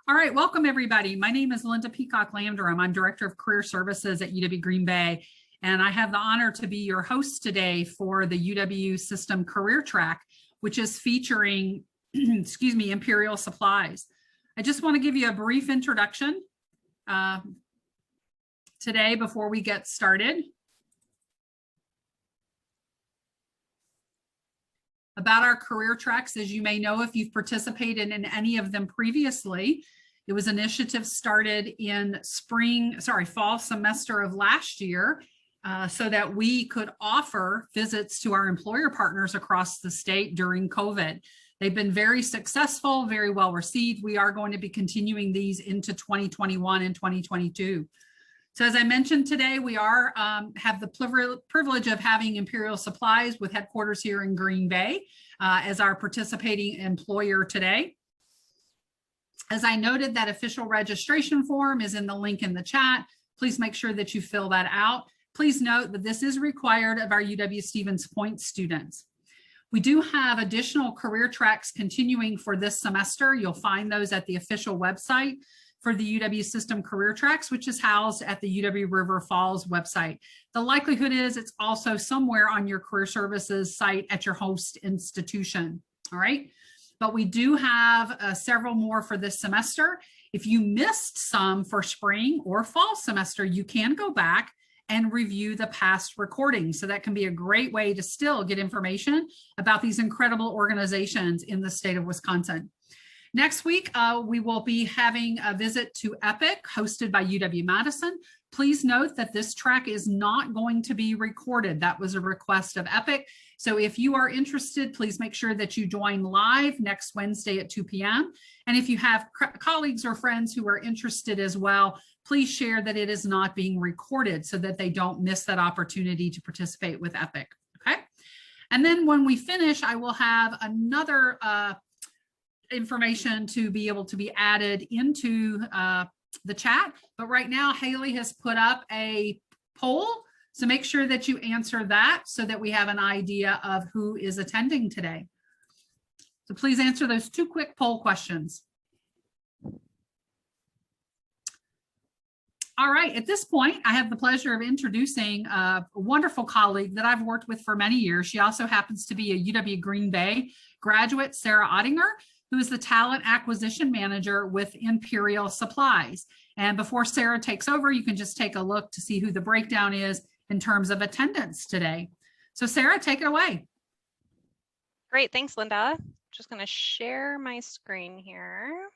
All right, welcome everybody. My name is Linda Peacock Landrum. I'm Director of Career Services at UW Green Bay, and I have the honor to be your host today for the UW System Career Track, which is featuring, Imperial Supplies. I just want to give you a brief introduction today before we get started. About our career tracks, as you may know, if you've participated in any of them previously, it was an initiative started in fall semester of last year so that we could offer visits to our employer partners across the state during COVID. They've been very successful, very well received. We are going to be continuing these into 2021 and 2022. So as I mentioned today, we are have the privilege of having Imperial Supplies with headquarters here in Green Bay as our participating employer today. As I noted, that official registration form is in the link in the chat. Please make sure that you fill that out. Please note that this is required of our UW-Stevens Point students. We do have additional career tracks continuing for this semester. You'll find those at the official website for the UW System Career Tracks, which is housed at the UW River Falls website. The likelihood is it's also somewhere on your career services site at your host institution, all right? But we do have several more for this semester. If you missed some for spring or fall semester, you can go back and review the past recordings. So that can be a great way to still get information about these incredible organizations in the state of Wisconsin. Next week, we will be having a visit to EPIC hosted by UW-Madison. Please note that this track is not going to be recorded. That was a request of EPIC. So if you are interested, please make sure that you join live next Wednesday at 2 p.m. And if you have colleagues or friends who are interested as well, please share that it is not being recorded so that they don't miss that opportunity to participate with EPIC, okay? And then when we finish, I will have another information to be able to be added into the chat. But right now, Haley has put up a poll. So make sure that you answer that so that we have an idea of who is attending today. So please answer those two quick poll questions. All right, at this point, I have the pleasure of introducing a wonderful colleague that I've worked with for many years. She also happens to be a UW Green Bay graduate, Sarah Ottinger, who is the Talent Acquisition Manager with Imperial Supplies. And before Sarah takes over, you can just take a look to see who the breakdown is in terms of attendance today. So Sarah, take it away. Great, thanks, Linda. Just gonna share my screen here.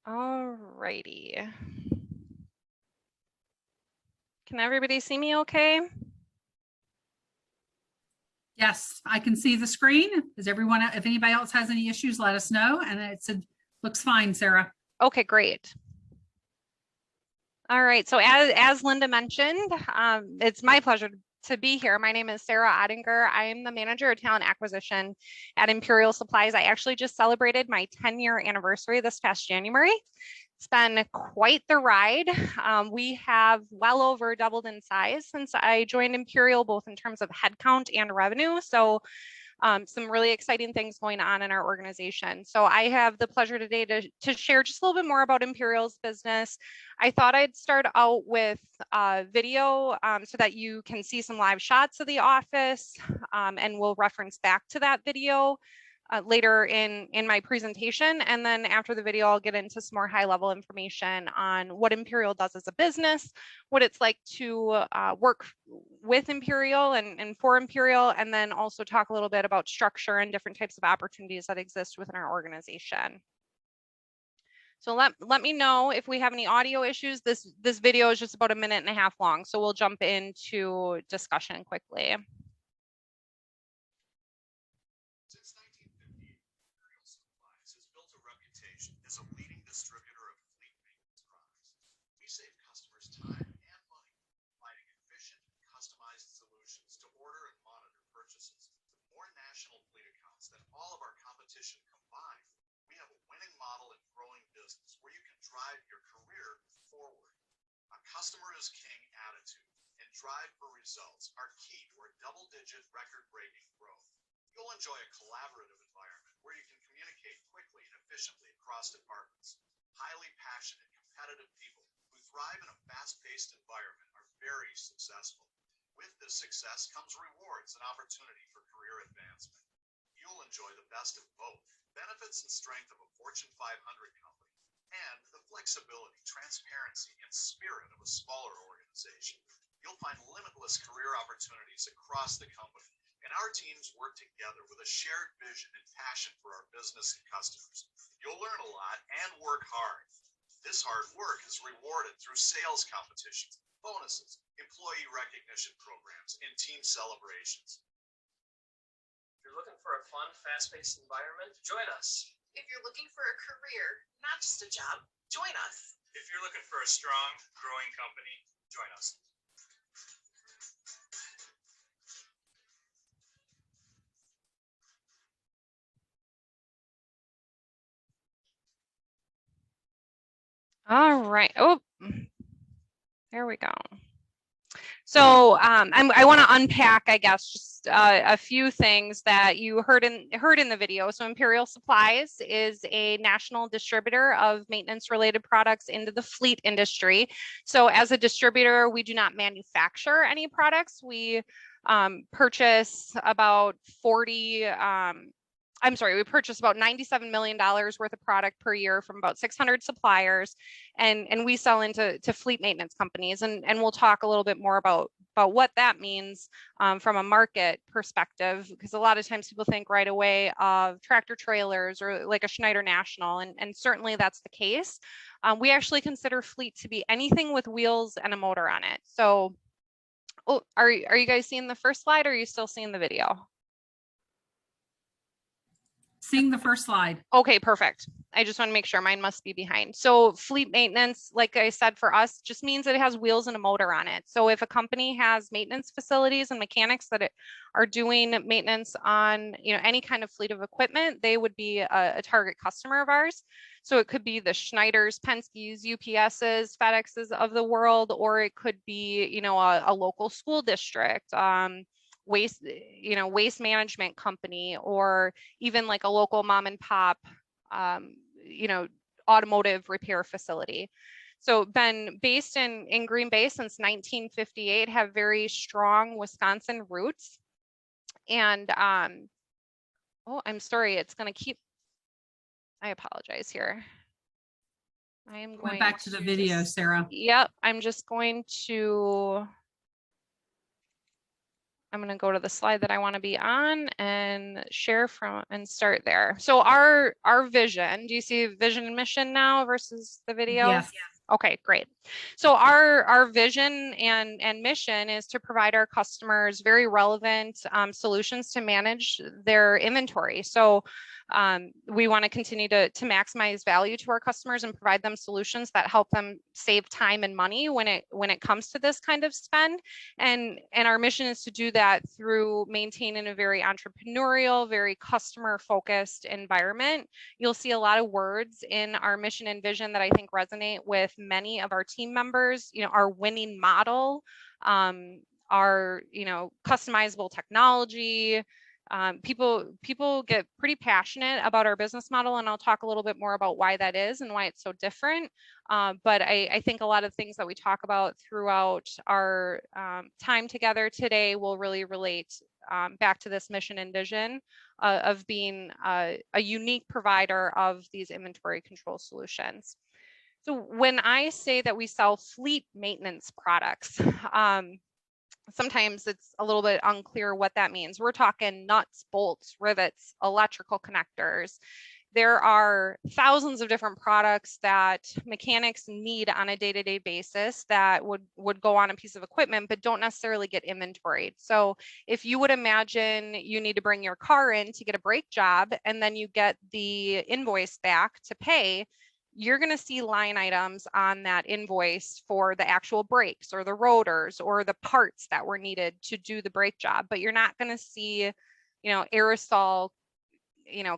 All righty. Can everybody see me okay? Yes, I can see the screen. Is everyone, if anybody else has any issues, let us know. And it said, looks fine, Sarah. Okay, great. All right, so as Linda mentioned, it's my pleasure to be here. My name is Sarah Oddinger. I am the manager of talent acquisition at Imperial Supplies. I actually just celebrated my 10-year anniversary this past January. It's been quite the ride. We have well over doubled in size since I joined Imperial, both in terms of headcount and revenue. So some really exciting things going on in our organization. So I have the pleasure today to share just a little bit more about Imperial's business. I thought I'd start out with video so that you can see some live shots of the office, and we'll reference back to that video later in my presentation. And then after the video, I'll get into some more high level information on what Imperial does as a business, what it's like to work with Imperial and for Imperial, and then also talk a little bit about structure and different types of opportunities that exist within our organization. So let me know if we have any audio issues. This video is just about 1.5 minutes long, so we'll jump into discussion quickly. Distributor of fleet maintenance products. We save customers time and money, providing efficient, customized solutions to order and monitor purchases with more national fleet accounts than all of our competition combined. We have a winning model and growing business where you can drive your career forward. A customer is king attitude and drive for results are key to our double-digit record-breaking growth. You'll enjoy a collaborative environment where you can communicate quickly and efficiently across departments. Highly passionate, competitive people who thrive in a fast-paced environment are very successful. With this success comes rewards and opportunity for career advancement. You'll enjoy the best of both, benefits and strength of a Fortune 500 company, and the flexibility, transparency, and spirit of a smaller organization. You'll find limitless career opportunities across the company, and our teams work together with a shared vision and passion for our business and customers. You'll learn a lot and work hard. This hard work is rewarded through sales competitions, bonuses, employee recognition programs, and team celebrations. If you're looking for a fun, fast-paced environment, join us. If you're looking for a career, not just a job, join us. If you're looking for a strong, growing company, join us. All right. Oh, there we go. So I want to unpack, I guess, just a few things that you heard in the video. So Imperial Supplies is a national distributor of maintenance-related products into the fleet industry. So as a distributor, we do not manufacture any products. We purchase about we purchase about $97 million worth of product per year from about 600 suppliers, and we sell into fleet maintenance companies. And we'll talk a little bit more about what that means from a market perspective, because a lot of times people think right away of tractor trailers or like a Schneider National, and certainly that's the case. We actually consider fleet to be anything with wheels and a motor on it. So, are you guys seeing the first slide, or are you still seeing the video? Seeing the first slide. Okay, perfect. I just want to make sure mine must be behind. So fleet maintenance, like I said, for us just means that it has wheels and a motor on it. So if a company has maintenance facilities and mechanics that are doing maintenance on any kind of fleet of equipment, they would be a target customer of ours. So it could be the Schneiders, Penske's, UPS's, FedEx's of the world, or it could be a local school district. Waste management company, or even like a local mom and pop, automotive repair facility. So been based in Green Bay since 1958, have very strong Wisconsin roots. And I'm sorry, it's going to keep, I apologize here. I am going back to the video, Sarah. Yep, I'm just going to go to the slide that I want to be on and share from and start there. So our vision, do you see vision and mission now versus the video? Yes. Okay, great. So our vision and mission is to provide our customers very relevant solutions to manage their inventory. So we want to continue to maximize value to our customers and provide them solutions that help them save time and money when it comes to this kind of spend. And our mission is to do that through maintaining a very entrepreneurial, very customer focused environment. You'll see a lot of words in our mission and vision that I think resonate with many of our team members. Our winning model, our customizable technology. People get pretty passionate about our business model, and I'll talk a little bit more about why that is and why it's so different. But I think a lot of things that we talk about throughout our time together today will really relate back to this mission and vision of being a unique provider of these inventory control solutions. So when I say that we sell fleet maintenance products, sometimes it's a little bit unclear what that means. We're talking nuts, bolts, rivets, electrical connectors. There are thousands of different products that mechanics need on a day-to-day basis that would go on a piece of equipment, but don't necessarily get inventoried. So if you would imagine you need to bring your car in to get a brake job, and then you get the invoice back to pay, you're going to see line items on that invoice for the actual brakes or the rotors or the parts that were needed to do the brake job, but you're not going to see, aerosol,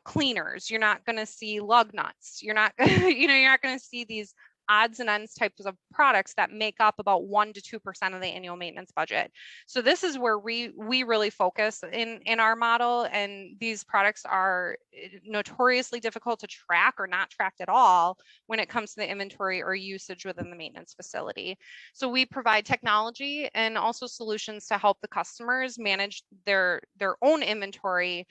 cleaners. You're not going to see lug nuts. You're not, you're not going to see these odds and ends types of products that make up about 1 to 2% of the annual maintenance budget. So this is where we really focus in our model, and these products are notoriously difficult to track or not tracked at all when it comes to the inventory or usage within the maintenance facility. So we provide technology and also solutions to help the customers manage their own inventory,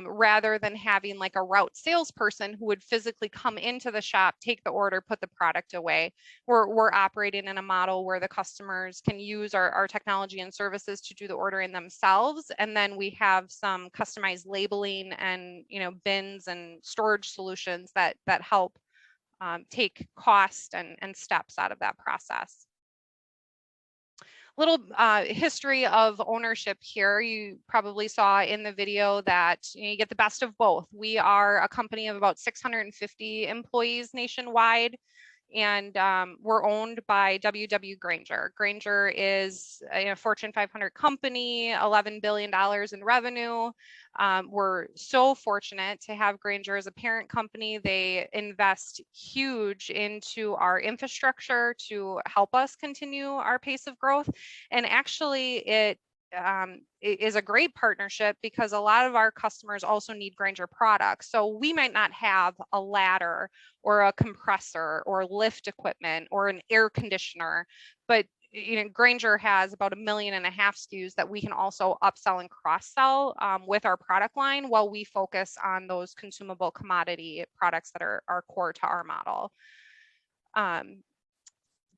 rather than having like a route salesperson who would physically come into the shop, take the order, put the product away. We're operating in a model where the customers can use our technology and services to do the ordering themselves. And then we have some customized labeling and, bins and storage solutions that help take cost and steps out of that process. Little history of ownership here. You probably saw in the video that you get the best of both. We are a company of about 650 employees nationwide, and we're owned by W.W. Grainger. Grainger is a Fortune 500 company, $11 billion in revenue. We're so fortunate to have Grainger as a parent company. They invest huge into our infrastructure to help us continue our pace of growth. And actually, it is a great partnership because a lot of our customers also need Grainger products. So we might not have a ladder or a compressor or lift equipment or an air conditioner, but Grainger has about 1.5 million SKUs that we can also upsell and cross-sell with our product line, while we focus on those consumable commodity products that are core to our model.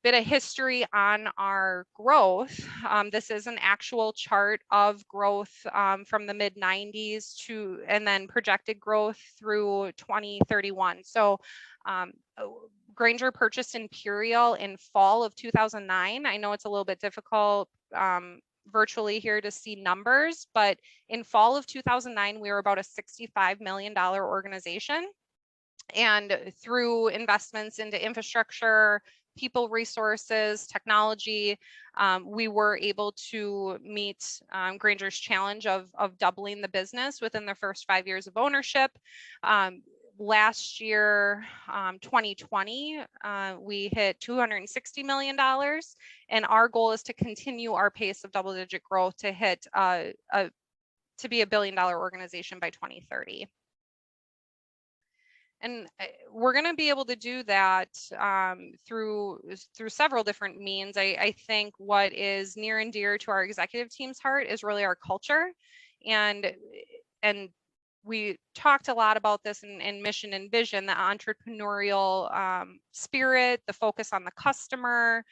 Bit of history on our growth. This is an actual chart of growth from the mid 90s and then projected growth through 2031. So Grainger purchased Imperial in fall of 2009. I know it's a little bit difficult virtually here to see numbers, but in fall of 2009, we were about a $65 million organization. And through investments into infrastructure, people resources, technology, we were able to meet Grainger's challenge of doubling the business within the first 5 years of ownership. Last year, 2020, we hit $260 million, and our goal is to continue our pace of double-digit growth to hit to be a $1 billion organization by 2030. And we're going to be able to do that through several different means. I think what is near and dear to our executive team's heart is really our culture. And we talked a lot about this in mission and vision, the entrepreneurial spirit, the focus on the customer.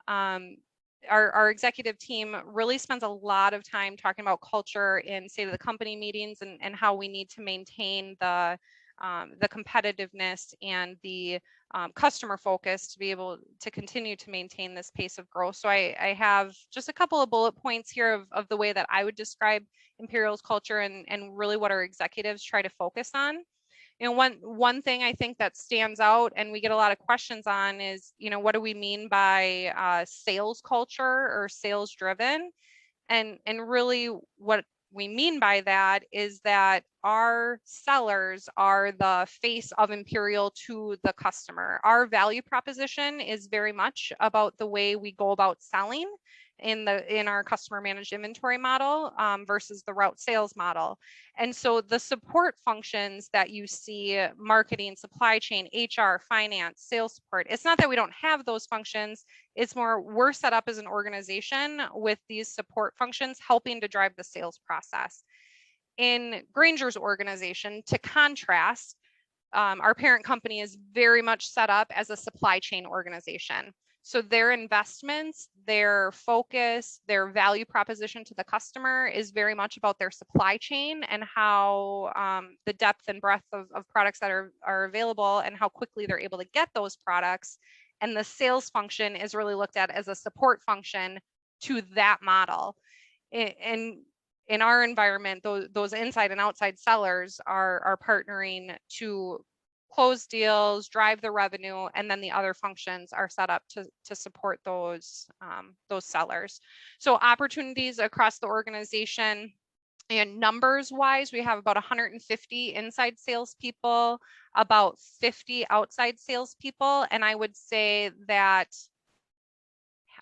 Our executive team really spends a lot of time talking about culture in state of the company meetings and how we need to maintain the competitiveness and the customer focus to be able to continue to maintain this pace of growth. So I have just a couple of bullet points here of the way that I would describe Imperial's culture and really what our executives try to focus on. One thing I think that stands out and we get a lot of questions on is, what do we mean by sales culture or sales driven? And really what we mean by that is that our sellers are the face of Imperial to the customer. Our value proposition is very much about the way we go about selling in our customer managed inventory model versus the route sales model. And so the support functions that you see, marketing, supply chain, HR, finance, sales support, it's not that we don't have those functions. It's more we're set up as an organization with these support functions helping to drive the sales process. In Grainger's organization, to contrast, our parent company is very much set up as a supply chain organization. So their investments, their focus, their value proposition to the customer is very much about their supply chain and how the depth and breadth of products that are available and how quickly they're able to get those products. And the sales function is really looked at as a support function to that model. And in our environment, those inside and outside sellers are partnering to close deals, drive the revenue, and then the other functions are set up to support those sellers. So opportunities across the organization, And numbers wise, we have about 150 inside salespeople, about 50 outside salespeople. And I would say that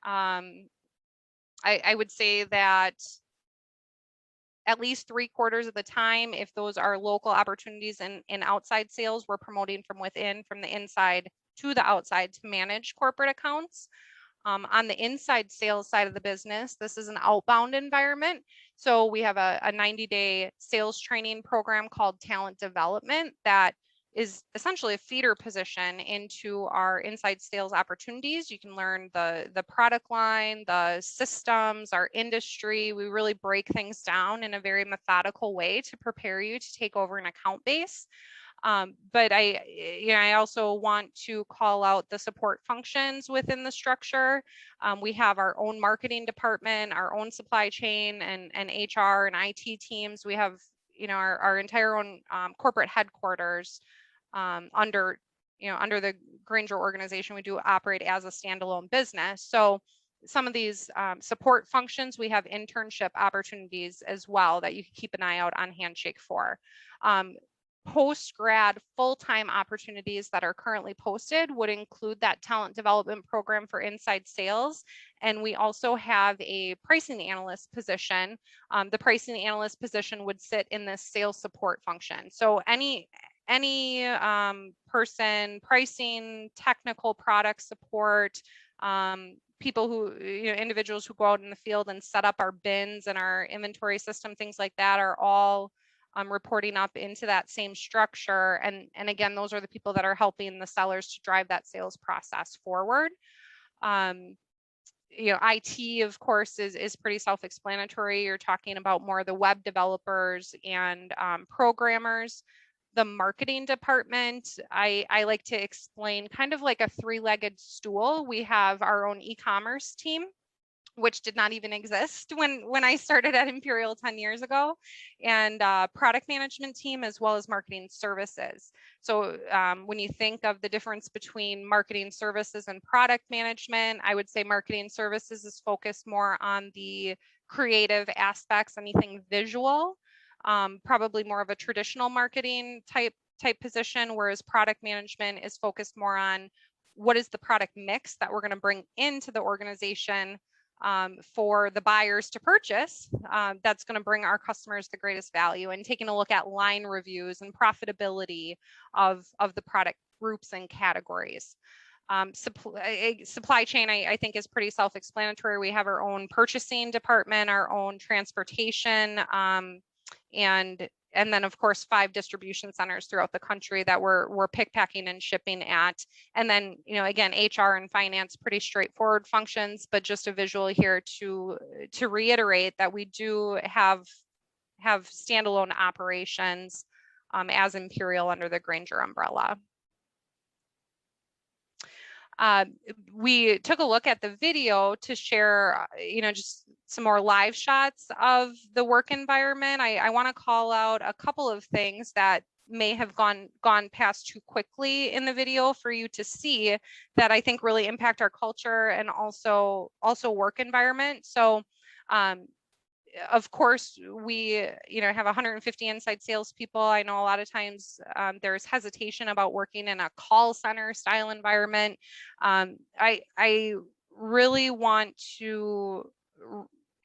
I would say that at least 3/4 of the time, if those are local opportunities in outside sales, we're promoting from within, from the inside to the outside to manage corporate accounts. On the inside sales side of the business, this is an outbound environment. So we have a 90-day sales training program called Talent Development that is essentially a feeder position into our inside sales opportunities. You can learn the product line, the systems, our industry. We really break things down in a very methodical way to prepare you to take over an account base. But I also want to call out the support functions within the structure. We have our own marketing department, our own supply chain and HR and IT teams. We have, our entire own corporate headquarters under the Grainger organization. We do operate as a standalone business. So some of these support functions, we have internship opportunities as well that you can keep an eye out on Handshake for. Post-grad full-time opportunities that are currently posted would include that talent development program for inside sales. And we also have a pricing analyst position. The pricing analyst position would sit in this sales support function. So any person, pricing, technical product support, people who, individuals who go out in the field and set up our bins and our inventory system, things like that are all reporting up into that same structure. And again, those are the people that are helping the sellers to drive that sales process forward. IT, of course, is pretty self-explanatory. You're talking about more of the web developers and programmers. The marketing department, I like to explain kind of like a three-legged stool. We have our own e-commerce team, which did not even exist when I started at Imperial 10 years ago, and product management team, as well as marketing services. So when you think of the difference between marketing services and product management, I would say marketing services is focused more on the creative aspects, anything visual, probably more of a traditional marketing type position, whereas product management is focused more on what is the product mix that we're going to bring into the organization for the buyers to purchase, that's going to bring our customers the greatest value, and taking a look at line reviews and profitability of the product groups and categories. Supply chain, I think, is pretty self-explanatory. We have our own purchasing department, our own transportation, and then, of course, 5 distribution centers throughout the country that we're pick, packing, and shipping at. And then, again, HR and finance, pretty straightforward functions, but just a visual here to reiterate that we do have standalone operations as Imperial under the Grainger umbrella. We took a look at the video to share, just some more live shots of the work environment. I want to call out a couple of things that may have gone past too quickly in the video for you to see that I think really impact our culture and also work environment. So of course, we have 150 inside salespeople. I know a lot of times there's hesitation about working in a call center style environment. I really want to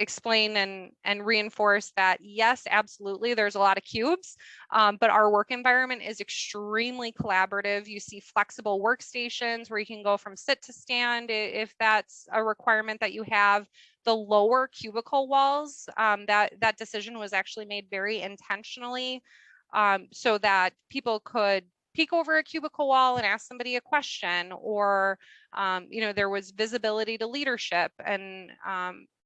explain and reinforce that, yes, absolutely, there's a lot of cubes, but our work environment is extremely collaborative. You see flexible workstations where you can go from sit to stand if that's a requirement that you have. The lower cubicle walls, that decision was actually made very intentionally, so that people could peek over a cubicle wall and ask somebody a question, or there was visibility to leadership and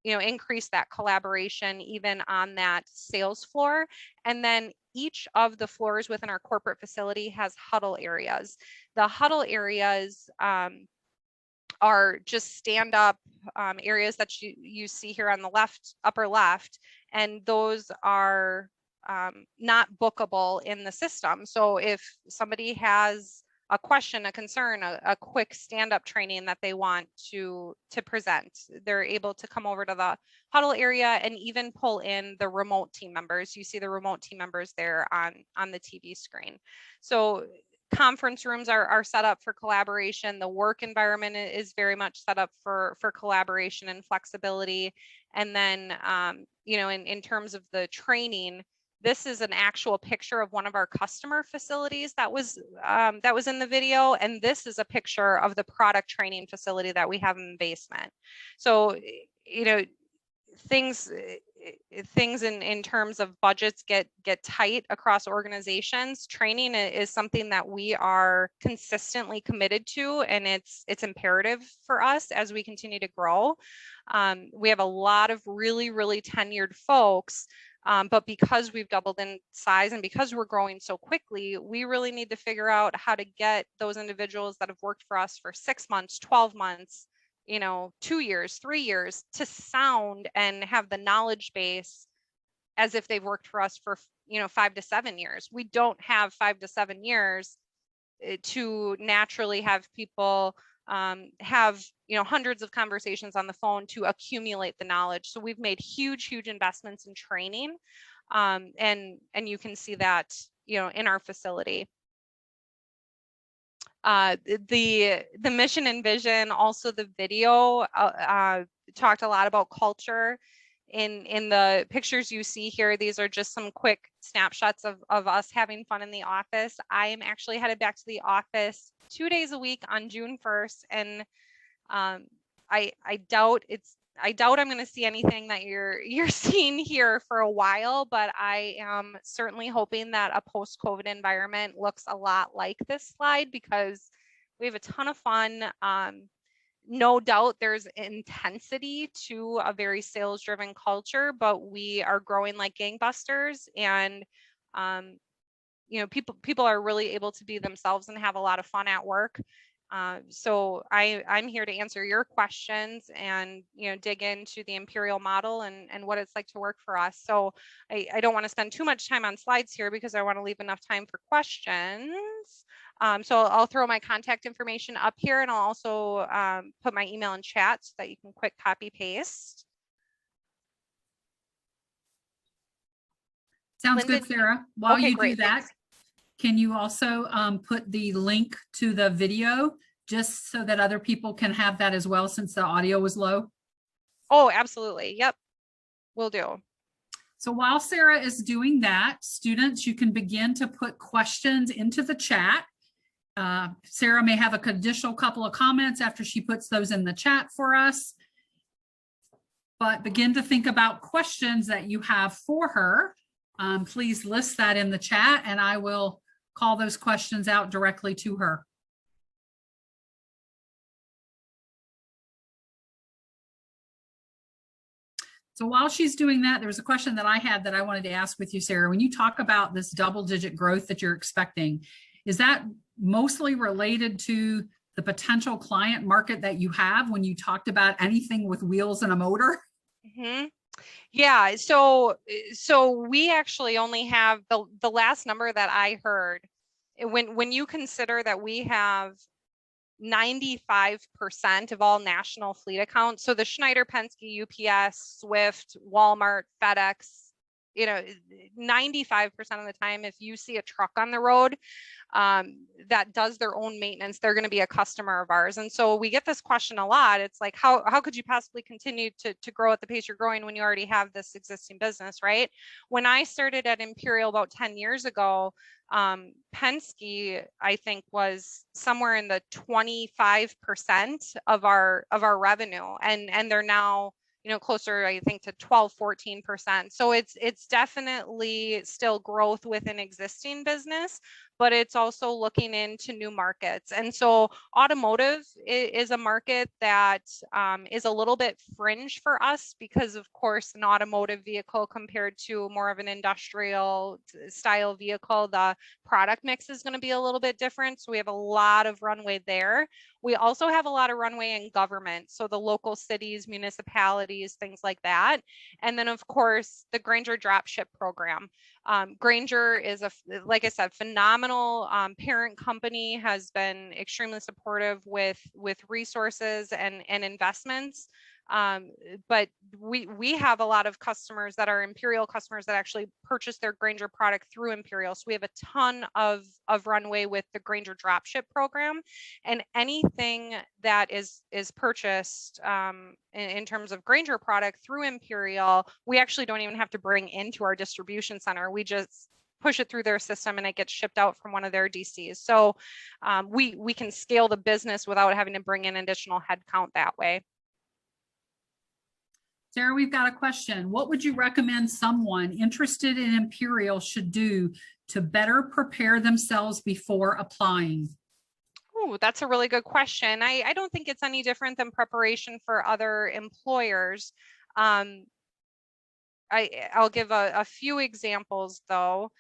increase that collaboration even on that sales floor. And then each of the floors within our corporate facility has huddle areas. The huddle areas are just stand up areas that you see here on the left, upper left, and those are not bookable in the system. So if somebody has a question, a concern, a quick stand-up training that they want to present. They're able to come over to the huddle area and even pull in the remote team members. You see the remote team members there on the TV screen. So conference rooms are set up for collaboration. The work environment is very much set up for collaboration and flexibility. And then, you know, in terms of the training, this is an actual picture of one of our customer facilities that was in the video. And this is a picture of the product training facility that we have in the basement. So, you know, things in terms of budgets get tight across organizations. Training is something that we are consistently committed to, and it's imperative for us as we continue to grow. We have a lot of really tenured folks, but because we've doubled in size and because we're growing so quickly, we really need to figure out how to get those individuals that have worked for us for 6 months, 12 months, you know, 2 years, 3 years, to sound and have the knowledge base as if they've worked for us for, you know, 5 to 7 years. We don't have 5 to 7 years to naturally have people have, you know, hundreds of conversations on the phone to accumulate the knowledge. So we've made huge investments in training, and you can see that, you know, in our facility. The mission and vision, also the video, talked a lot about culture. In the pictures you see here, these are just some quick snapshots of us having fun in the office. I am actually headed back to the office 2 days a week on June 1st, and I doubt I'm going to see anything that you're seeing here for a while, but I am certainly hoping that a post-COVID environment looks a lot like this slide, because we have a ton of fun. No doubt there's intensity to a very sales-driven culture, but we are growing like gangbusters, and you know, people are really able to be themselves and have a lot of fun at work. So I'm here to answer your questions and, you know, dig into the Imperial model and what it's like to work for us. So I don't want to spend too much time on slides here because I want to leave enough time for questions. So I'll throw my contact information up here, and I'll also put my email in chat so that you can quick copy paste. Sounds Linda, good, Sarah. While okay, you great, do that, thanks. can you also put the link to the video just so that other people can have that as well, since the audio was low? Oh, absolutely. Yep, will do. So while Sarah is doing that, students, you can begin to put questions into the chat. Sarah may have an additional couple of comments after she puts those in the chat for us. But begin to think about questions that you have for her. Please list that in the chat, and I will call those questions out directly to her. So while she's doing that, there was a question that I had that I wanted to ask with you, Sarah. When you talk about this double-digit growth that you're expecting, is that mostly related to the potential client market that you have when you talked about anything with wheels and a motor? Mm-hmm. Yeah, so we actually only have the last number that I heard, when you consider that we have 95% of all national fleet accounts. So the Schneider, Penske, UPS, Swift, Walmart, FedEx, you know, 95% of the time, if you see a truck on the road that does their own maintenance, they're going to be a customer of ours. And so we get this question a lot. It's like, how could you possibly continue to grow at the pace you're growing when you already have this existing business, right? When I started at Imperial about 10 years ago, Penske, I think, was somewhere in the 25% of our revenue, and they're now, you know, closer, I think, to 12-14%. So it's definitely still growth within existing business, but it's also looking into new markets. And so automotive is a market that is a little bit fringe for us, because of course an automotive vehicle compared to more of an industrial style vehicle, the product mix is going to be a little bit different. So we have a lot of runway there. We also have a lot of runway in government, so the local cities, municipalities, things like that. And then of course, the Grainger Dropship program. Grainger is like I said, phenomenal parent company, has been extremely supportive with resources and investments. But we have a lot of customers that are Imperial customers that actually purchase their Grainger product through Imperial. So we have a ton of runway with the Grainger Dropship program, and anything that is purchased in terms of Grainger product through Imperial, we actually don't even have to bring into our distribution center. We just push it through their system and it gets shipped out from one of their DCs. So we can scale the business without having to bring in additional headcount that way. Sarah, we've got a question. What would you recommend someone interested in Imperial should do to better prepare themselves before applying? Oh, that's a really good question. I don't think it's any different than preparation for other employers. I'll give a few examples though.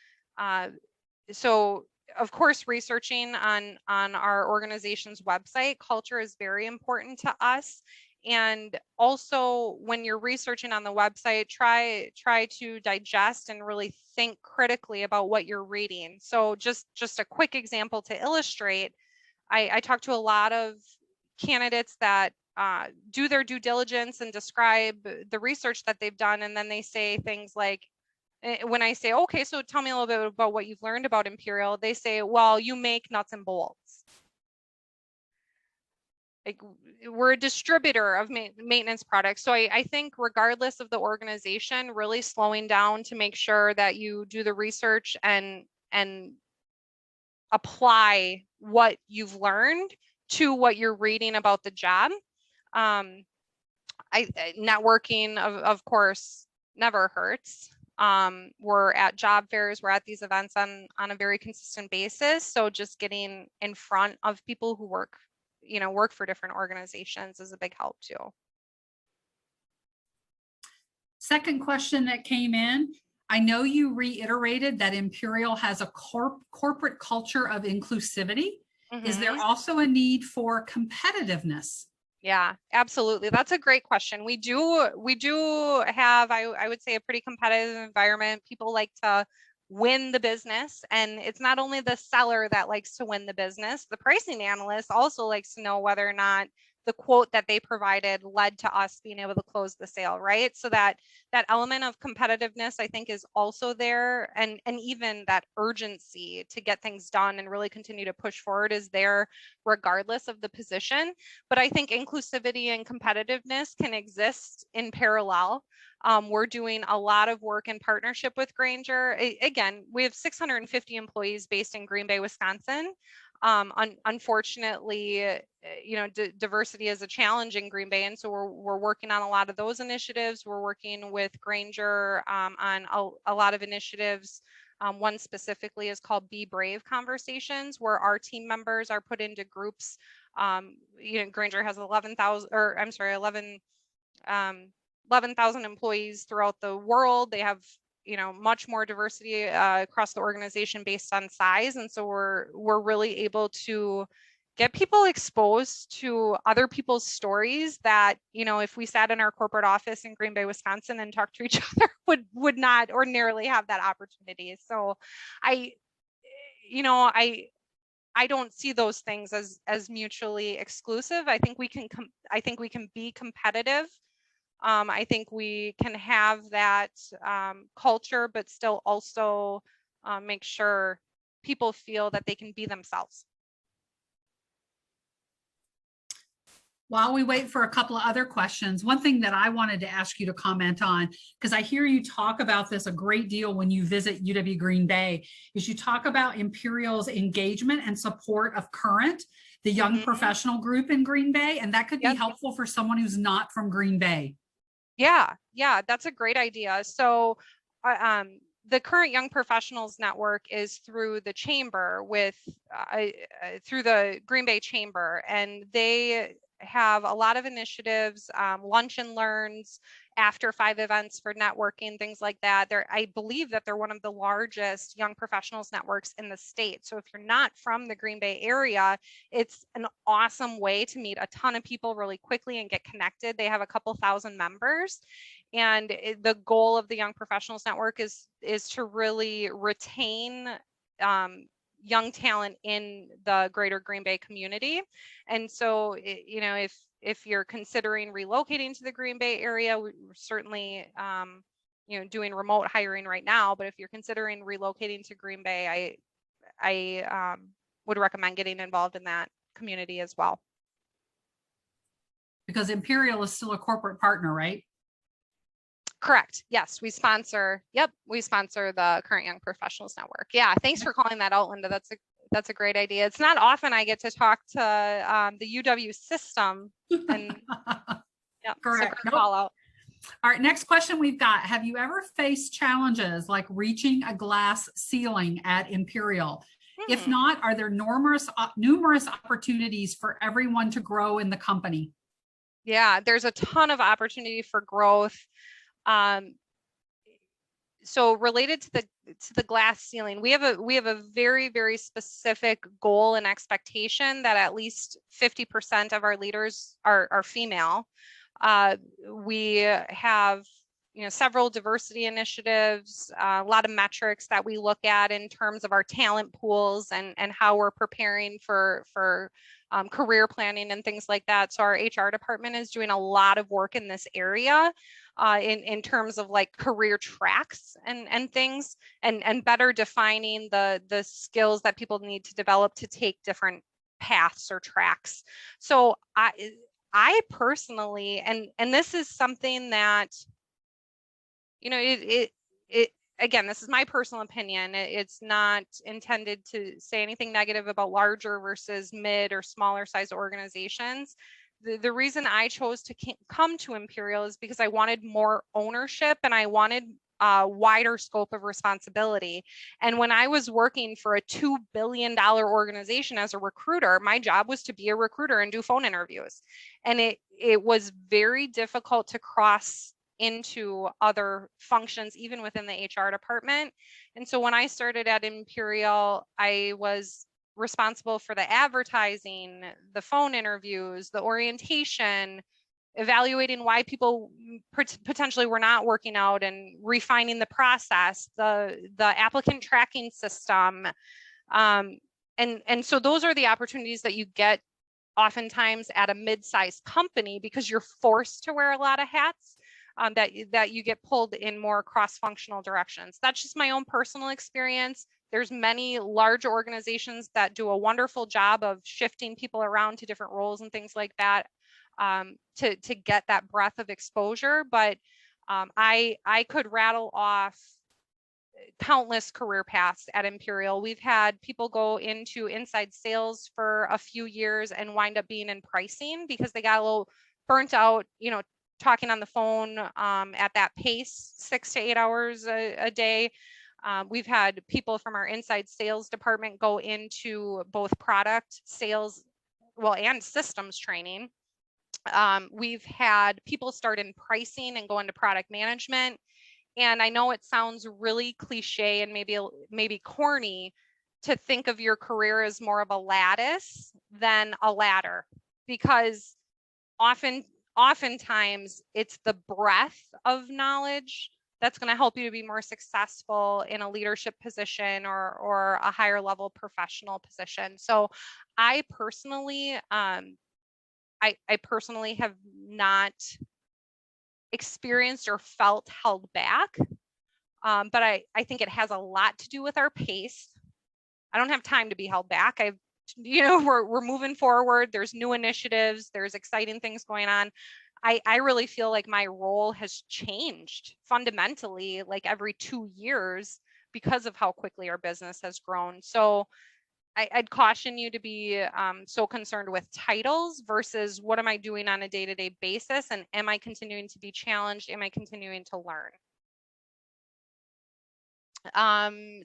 So of course, researching on our organization's website, culture is very important to us. And also when you're researching on the website, try to digest and really think critically about what you're reading. So just a quick example to illustrate, I talk to a lot of candidates that do their due diligence and describe the research that they've done. And then they say things like, when I say, okay, so tell me a little bit about what you've learned about Imperial, they say, well, you make nuts and bolts. Like, we're a distributor of maintenance products. So I think regardless of the organization, really slowing down to make sure that you do the research and apply what you've learned to what you're reading about the job. Networking, of course, never hurts. We're at job fairs, we're at these events on a very consistent basis. So just getting in front of people who work for different organizations is a big help too. Second question that came in. I know you reiterated that Imperial has a corporate culture of inclusivity. Mm-hmm. Is there also a need for competitiveness? Yeah, absolutely. That's a great question. We do have, I would say, a pretty competitive environment. People like to win the business, and it's not only the seller that likes to win the business. The pricing analyst also likes to know whether or not the quote that they provided led to us being able to close the sale, right? So that element of competitiveness, I think, is also there, and even that urgency to get things done and really continue to push forward is there regardless of the position. But I think inclusivity and competitiveness can exist in parallel. We're doing a lot of work in partnership with Grainger. Again, we have 650 employees based in Green Bay, Wisconsin. Unfortunately, diversity is a challenge in Green Bay, and so we're working on a lot of those initiatives. We're working with Grainger on a lot of initiatives. One specifically is called Be Brave Conversations, where our team members are put into groups. Grainger has 11,000 employees throughout the world. They have much more diversity across the organization based on size, and so we're really able to get people exposed to other people's stories that if we sat in our corporate office in Green Bay, Wisconsin and talked to each other would not ordinarily have that opportunity. So I don't see those things as mutually exclusive. I think we can be competitive. I think we can have that culture, but still also make sure people feel that they can be themselves. While we wait for a couple of other questions, one thing that I wanted to ask you to comment on, because I hear you talk about this a great deal when you visit UW Green Bay, is you talk about Imperial's engagement and support of Current, the young professional group in Green Bay, and that could be helpful for someone who's not from Green Bay. Yeah, that's a great idea. So the Current Young Professionals Network is through the chamber through the Green Bay Chamber, and they have a lot of initiatives, lunch and learns, after 5 events for networking, things like that. I believe that they're one of the largest young professionals networks in the state. So if you're not from the Green Bay area, it's an awesome way to meet a ton of people really quickly and get connected. They have a couple thousand members. And the goal of the Young Professionals Network is to really retain young talent in the greater Green Bay community. And so, you know, if you're considering relocating to the Green Bay area, we're certainly, you know, doing remote hiring right now, but if you're considering relocating to Green Bay, I would recommend getting involved in that community as well. Because Imperial is still a corporate partner, right? Correct. Yes, we sponsor. Yep, we sponsor the Current Young Professionals Network. Yeah, thanks for calling that out, Linda. That's a great idea. It's not often I get to talk to the UW system, and yeah, Correct. So call out. All right, next question we've got. Have you ever faced challenges like reaching a glass ceiling at Imperial? If not, are there numerous opportunities for everyone to grow in the company? Yeah, there's a ton of opportunity for growth. So related to the glass ceiling, we have a very, very specific goal and expectation that at least 50% of our leaders are female. We have, you know, several diversity initiatives, a lot of metrics that we look at in terms of our talent pools and how we're preparing for career planning and things like that. So our HR department is doing a lot of work in this area in terms of like career tracks and things, and better defining the skills that people need to develop to take different paths or tracks. So I personally, and this is something that, you know, it again, this is my personal opinion. It's not intended to say anything negative about larger versus mid or smaller size organizations. The reason I chose to come to Imperial is because I wanted more ownership and I wanted a wider scope of responsibility. And when I was working for a $2 billion organization as a recruiter, my job was to be a recruiter and do phone interviews. And it was very difficult to cross into other functions, even within the HR department. And so when I started at Imperial, I was responsible for the advertising, the phone interviews, the orientation, evaluating why people potentially were not working out and refining the process, the applicant tracking system. And so those are the opportunities that you get oftentimes at a mid-sized company because you're forced to wear a lot of hats. That you get pulled in more cross-functional directions. That's just my own personal experience. There's many large organizations that do a wonderful job of shifting people around to different roles and things like that to get that breadth of exposure. But I could rattle off countless career paths at Imperial. We've had people go into inside sales for a few years and wind up being in pricing because they got a little burnt out, you know, talking on the phone at that pace, 6 to 8 hours a day. We've had people from our inside sales department go into both product sales, well, and systems training. We've had people start in pricing and go into product management. And I know it sounds really cliche and maybe corny to think of your career as more of a lattice than a ladder, because oftentimes it's the breadth of knowledge that's going to help you to be more successful in a leadership position or a higher level professional position. So I personally, I personally have not experienced or felt held back, but I think it has a lot to do with our pace. I don't have time to be held back. We're moving forward. There's new initiatives. There's exciting things going on. I really feel like my role has changed fundamentally, like every 2 years, because of how quickly our business has grown. So I'd caution you to be so concerned with titles versus what am I doing on a day-to-day basis, and am I continuing to be challenged? Am I continuing to learn?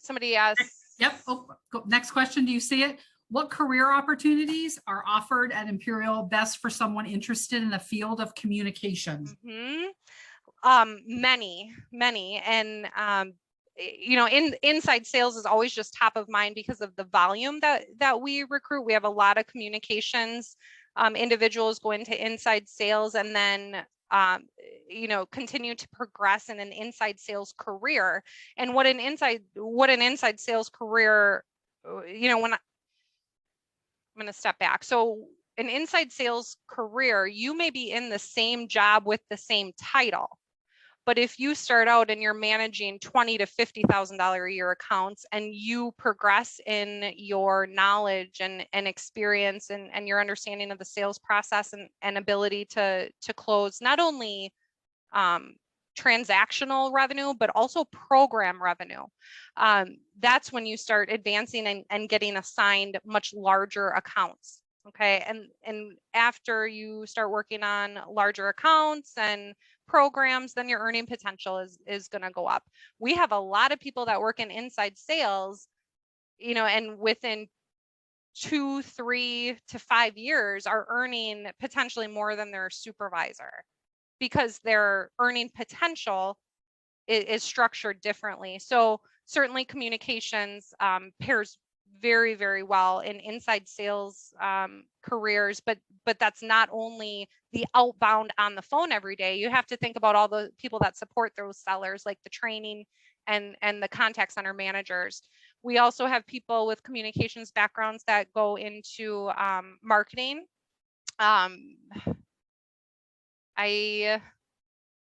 Somebody asked. Yep. Oh, next question. Do you see it? What career opportunities are offered at Imperial best for someone interested in the field of communications? Many. And, inside sales is always just top of mind because of the volume that we recruit. We have a lot of communications individuals go into inside sales and then continue to progress in an inside sales career. And what an inside sales career, I'm going to step back. So an inside sales career, you may be in the same job with the same title. But if you start out and you're managing $20,000 to $50,000 a year accounts and you progress in your knowledge and experience and your understanding of the sales process and ability to close not only transactional revenue, but also program revenue. That's when you start advancing and getting assigned much larger accounts. Okay. And after you start working on larger accounts and programs, then your earning potential is going to go up. We have a lot of people that work in inside sales, and within 2, 3 to 5 years are earning potentially more than their supervisor, because their earning potential is structured differently. So certainly communications pairs very, very well in inside sales careers, but that's not only the outbound on the phone every day. You have to think about all the people that support those sellers, like the training and the contact center managers. We also have people with communications backgrounds that go into marketing. I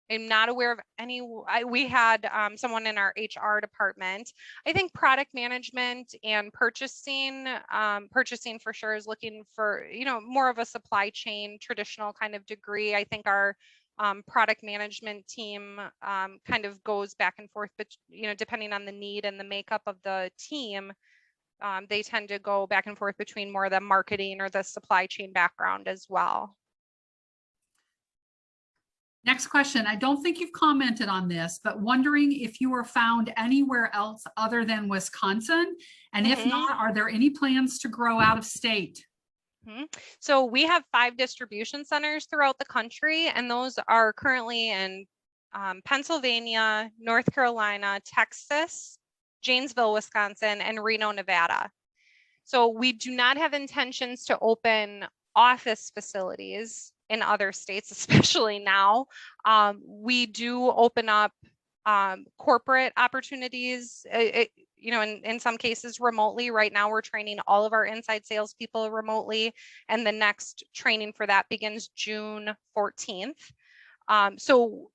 am not aware of any. We had someone in our HR department. I think product management and purchasing for sure is looking for, more of a supply chain traditional kind of degree. I think our product management team kind of goes back and forth, but depending on the need and the makeup of the team, they tend to go back and forth between more of the marketing or the supply chain background as well. Next question. I don't think you've commented on this, but wondering if you were found anywhere else other than Wisconsin. And if not, are there any plans to grow out of state? So we have 5 distribution centers throughout the country, and those are currently in Pennsylvania, North Carolina, Texas, Janesville, Wisconsin, and Reno, Nevada. So we do not have intentions to open office facilities in other states, especially now. We do open up corporate opportunities, in some cases remotely. Right now, we're training all of our inside salespeople remotely, and the next training for that begins June 14th. So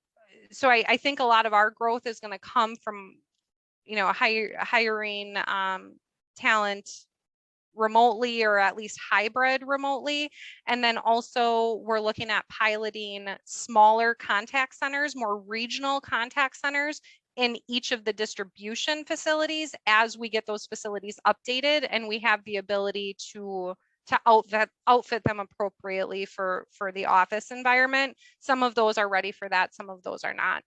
I think a lot of our growth is going to come from, hiring talent remotely, or at least hybrid remotely. And then also we're looking at piloting smaller contact centers, more regional contact centers in each of the distribution facilities as we get those facilities updated and we have the ability to outfit them appropriately for the office environment. Some of those are ready for that, some of those are not.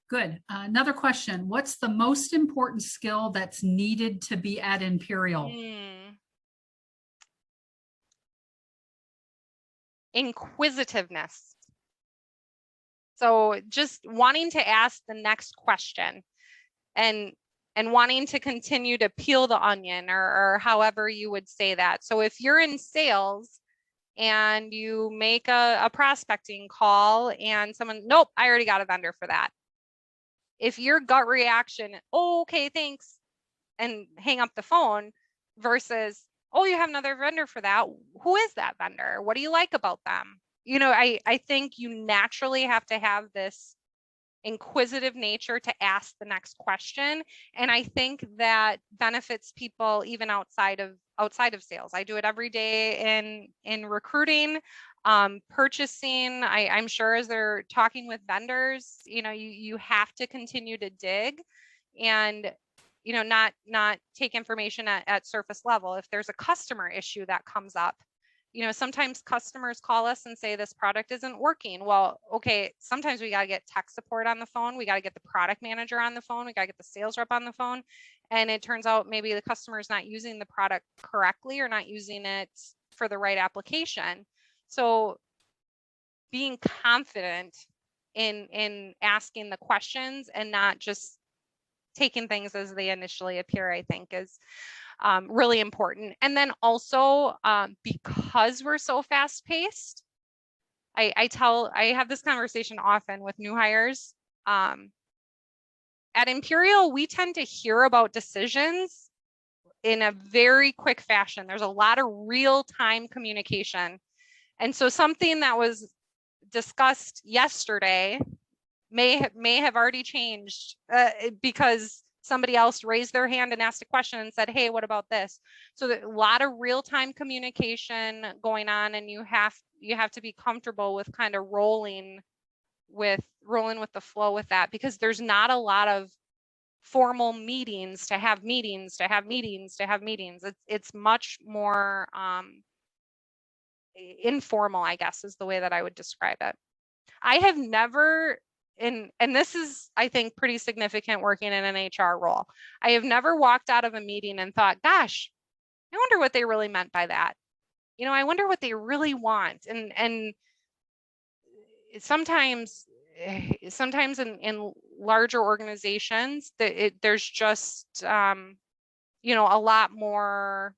Good. Another question. What's the most important skill that's needed to be at Imperial? Inquisitiveness. So just wanting to ask the next question and wanting to continue to peel the onion, or however you would say that. So if you're in sales and you make a prospecting call and someone, nope, I already got a vendor for that. If your gut reaction, oh, okay, thanks, and hang up the phone, versus, oh, you have another vendor for that. Who is that vendor? What do you like about them? I think you naturally have to have this inquisitive nature to ask the next question. And I think that benefits people even outside of sales. I do it every day in recruiting, purchasing. I'm sure as they're talking with vendors, you have to continue to dig and not take information at surface level. If there's a customer issue that comes up, sometimes customers call us and say this product isn't working. Well, okay, sometimes we got to get tech support on the phone. We got to get the product manager on the phone. We got to get the sales rep on the phone and it turns out maybe the customer is not using the product correctly or not using it for the right application. So being confident in asking the questions and not just taking things as they initially appear, I think is really important. And then also because we're so fast paced, I have this conversation often with new hires. At Imperial, we tend to hear about decisions in a very quick fashion. There's a lot of real-time communication. And so something that was discussed yesterday may have already changed because somebody else raised their hand and asked a question and said, hey, what about this? So there's a lot of real-time communication going on, and you have to be comfortable with kind of rolling with the flow with that, because there's not a lot of formal meetings to have meetings to have meetings to have meetings. It's much more informal, I guess, is the way that I would describe it. I have never, and this is, I think, pretty significant working in an HR role. I have never walked out of a meeting and thought, gosh, I wonder what they really meant by that. You know, I wonder what they really want. And sometimes in larger organizations, there's just, you know, a lot more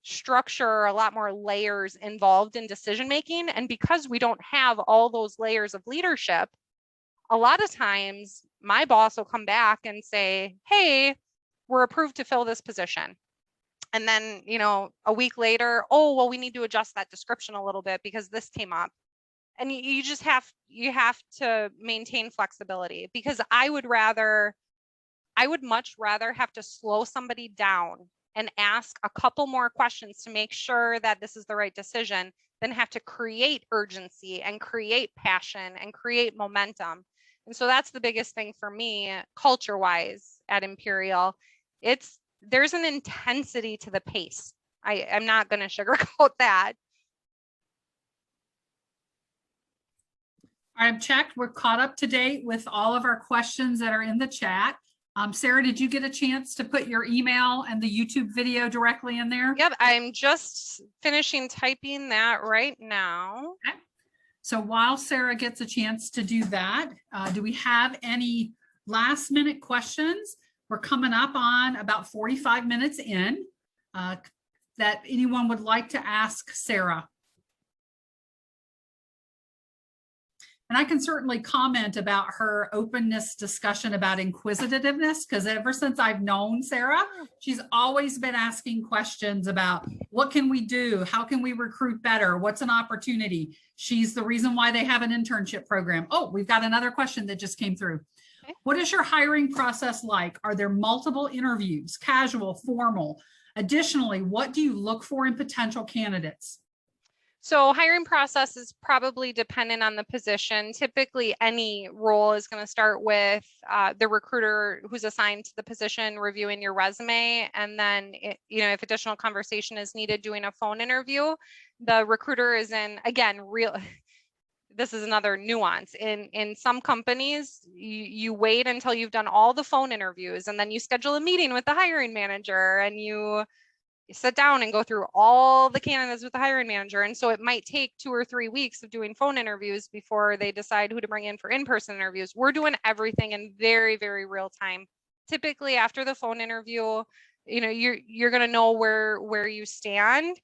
structure, a lot more layers involved in decision making. And because we don't have all those layers of leadership, a lot of times my boss will come back and say, hey, we're approved to fill this position. And then, you know, a week later, oh, well, we need to adjust that description a little bit because this came up. And you just have to maintain flexibility, because I would much rather have to slow somebody down and ask a couple more questions to make sure that this is the right decision than have to create urgency and create passion and create momentum. And so that's the biggest thing for me, culture wise at Imperial. There's an intensity to the pace. I'm not going to sugarcoat that. I've checked. We're caught up to date with all of our questions that are in the chat. Sarah, did you get a chance to put your email and the YouTube video directly in there? Yep, I'm just finishing typing that right now. Okay. So while Sarah gets a chance to do that, do we have any last minute questions? We're coming up on about 45 minutes in that anyone would like to ask Sarah. And I can certainly comment about her openness discussion about inquisitiveness, because ever since I've known Sarah, she's always been asking questions about what can we do? How can we recruit better? What's an opportunity? She's the reason why they have an internship program. Oh, we've got another question that just came through. Okay. What is your hiring process like? Are there multiple interviews, casual, formal? Additionally, what do you look for in potential candidates? So hiring process is probably dependent on the position. Typically, any role is going to start with the recruiter who's assigned to the position reviewing your resume, and then if additional conversation is needed, doing a phone interview. The recruiter is in, again, this is another nuance. In some companies, you wait until you've done all the phone interviews, and then you schedule a meeting with the hiring manager, and you sit down and go through all the candidates with the hiring manager. And so it might take 2 or 3 weeks of doing phone interviews before they decide who to bring in for in-person interviews. We're doing everything in very, very real time. Typically after the phone interview, you're going to know where you stand,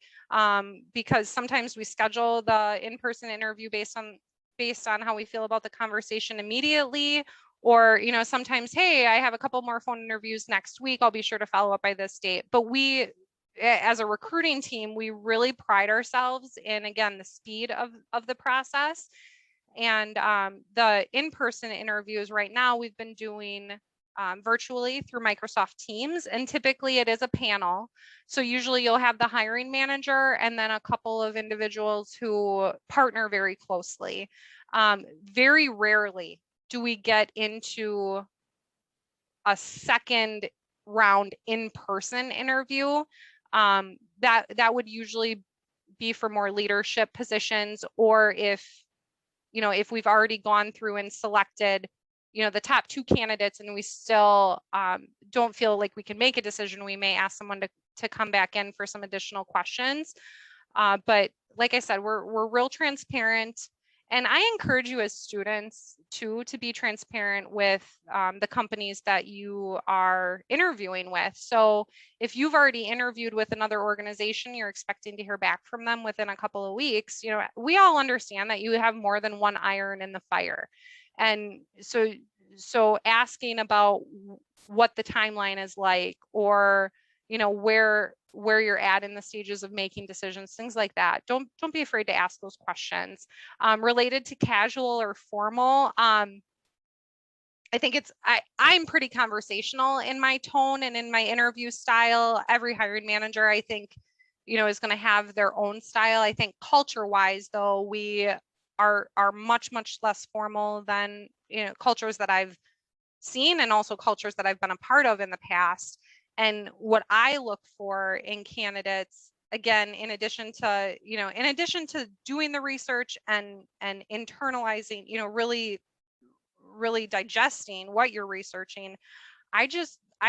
because sometimes we schedule the in-person interview based on how we feel about the conversation immediately. Or, sometimes, hey, I have a couple more phone interviews next week. I'll be sure to follow up by this date. But we, as a recruiting team, we really pride ourselves in, again, the speed of the process. And the in-person interviews right now, we've been doing virtually through Microsoft Teams, and typically it is a panel. So usually you'll have the hiring manager and then a couple of individuals who partner very closely. Very rarely do we get into a second round in-person interview. That would usually be for more leadership positions, or if we've already gone through and selected the top 2 candidates and we still don't feel like we can make a decision, we may ask someone to come back in for some additional questions. But like I said, we're real transparent. And I encourage you as students to be transparent with the companies that you are interviewing with. So if you've already interviewed with another organization, you're expecting to hear back from them within a couple of weeks, we all understand that you have more than one iron in the fire. And so asking about what the timeline is like, or where you're at in the stages of making decisions, things like that. Don't be afraid to ask those questions. Related to casual or formal, I think I'm pretty conversational in my tone and in my interview style. Every hiring manager, I think, is going to have their own style. I think culture-wise, though, we are much, much less formal than cultures that I've seen, and also cultures that I've been a part of in the past. And what I look for in candidates, again, in addition to doing the research and internalizing, really digesting what you're researching, I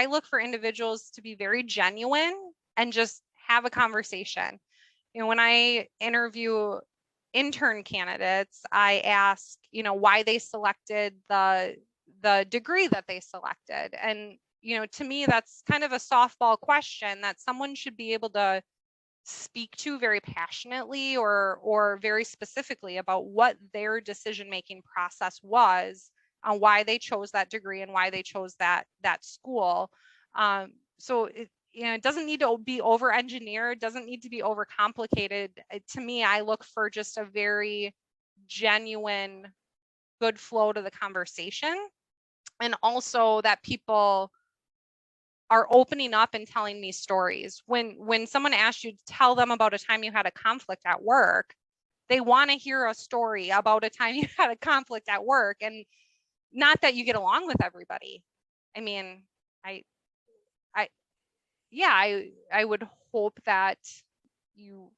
look for individuals to be very genuine and just have a conversation. When I interview intern candidates, I ask, why they selected the degree that they selected. And to me, that's kind of a softball question that someone should be able to speak to very passionately or very specifically about what their decision-making process was on why they chose that degree and why they chose that school. So it doesn't need to be over-engineered, doesn't need to be overcomplicated. To me, I look for just a very genuine, good flow to the conversation, and also that people are opening up and telling me stories. When someone asks you to tell them about a time you had a conflict at work, they want to hear a story about a time you had a conflict at work, and not that you get along with everybody. I mean, I would hope that you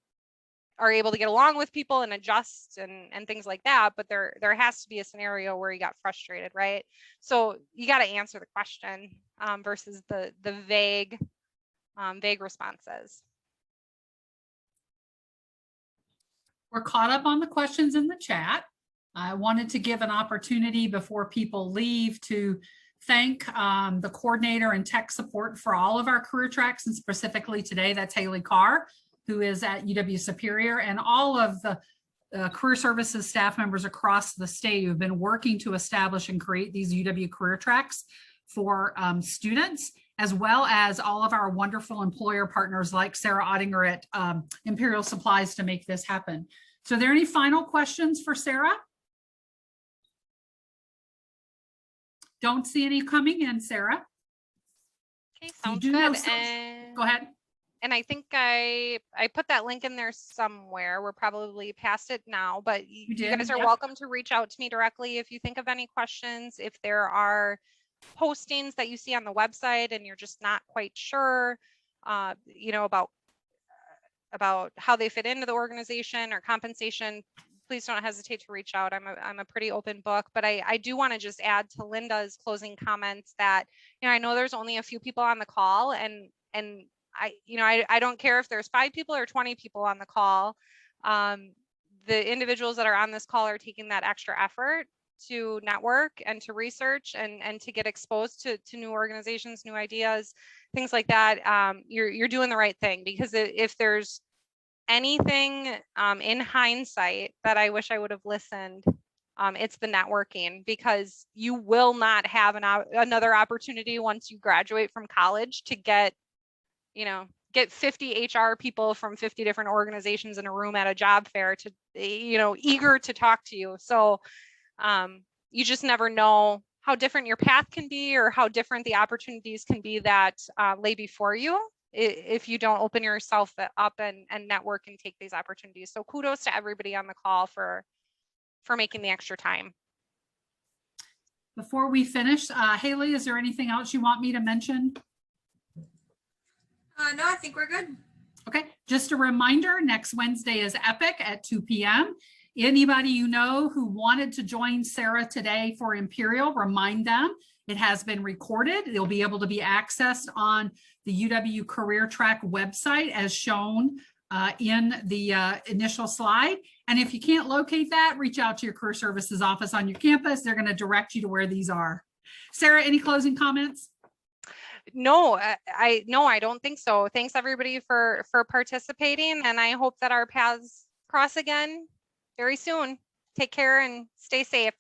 are able to get along with people and adjust and things like that, but there has to be a scenario where you got frustrated, right? So you got to answer the question versus the vague responses. We're caught up on the questions in the chat. I wanted to give an opportunity before people leave to thank the coordinator and tech support for all of our career tracks, and specifically today, that's Haley Carr, who is at UW Superior, and all of the career services staff members across the state who have been working to establish and create these UW career tracks for students, as well as all of our wonderful employer partners like Sarah Oddinger at Imperial Supplies to make this happen. So are there any final questions for Sarah? Don't see any coming in, Sarah. Okay, sounds good. Go ahead. And I think I put that link in there somewhere. We're probably past it now, but you guys are welcome to reach out to me directly if you think of any questions. If there are postings that you see on the website and you're just not quite sure, about how they fit into the organization or compensation, please don't hesitate to reach out. I'm a pretty open book, but I do want to just add to Linda's closing comments that, I know there's only a few people on the call, and I don't care if there's 5 people or 20 people on the call. The individuals that are on this call are taking that extra effort to network and to research and to get exposed to new organizations, new ideas, things like that. You're doing the right thing, because if there's anything in hindsight that I wish I would have listened, it's the networking, because you will not have another opportunity once you graduate from college to get 50 HR people from 50 different organizations in a room at a job fair to, eager to talk to you. So you just never know how different your path can be, or how different the opportunities can be that lay before you if you don't open yourself up and network and take these opportunities. So kudos to everybody on the call for making the extra time. Before we finish, Haley, is there anything else you want me to mention? No, I think we're good. Okay, just a reminder, next Wednesday is EPIC at 2 p.m. Anybody you know who wanted to join Sarah today for Imperial, remind them it has been recorded. It'll be able to be accessed on the UW Career Track website as shown in the initial slide. And if you can't locate that, reach out to your career services office on your campus. They're going to direct you to where these are. Sarah, any closing comments? No, I don't think so. Thanks everybody for participating, and I hope that our paths cross again very soon. Take care and stay safe.